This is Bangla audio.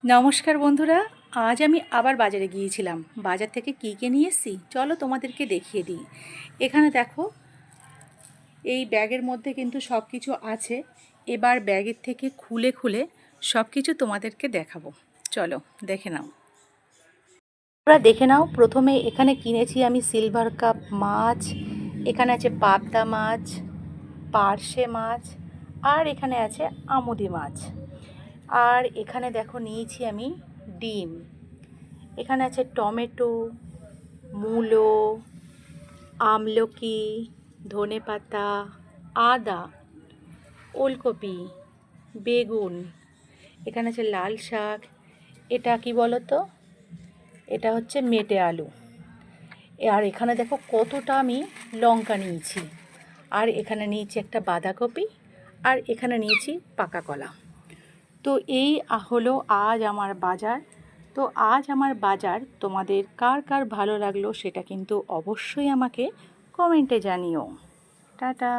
নমস্কার বন্ধুরা, আজ আমি আবার বাজারে গিয়েছিলাম। বাজার থেকে কী নিয়ে এসেছি চলো তোমাদেরকে দেখিয়ে দিই। এখানে দেখো, এই ব্যাগের মধ্যে কিন্তু সব কিছু আছে। এবার ব্যাগের থেকে খুলে খুলে সব কিছু তোমাদেরকে দেখাবো। চলো দেখে নাও। তোমরা দেখে নাও। প্রথমে এখানে কিনেছি আমি সিলভার কাপ মাছ, এখানে আছে পাবদা মাছ, পার্শে মাছ, আর এখানে আছে আমুদি মাছ। আর এখানে দেখো নিয়েছি আমি ডিম। এখানে আছে টমেটো, মূলো, আমলকি, ধনেপাতা, আদা, ওলকপি, বেগুন, এখানে আছে লাল শাক। এটা কি বলো তো, এটা হচ্ছে মেটে আলু। আর এখানে দেখো কতটা আমি লঙ্কা নিয়েছি। আর এখানে নিয়েছি একটা বাঁধাকপি, আর এখানে নিয়েছি পাকা কলা। তো এই হলো আজ আমার বাজার। তো আজ আমার বাজার তোমাদের কার কার ভালো লাগলো সেটা কিন্তু অবশ্যই আমাকে কমেন্টে জানিও। টাটা।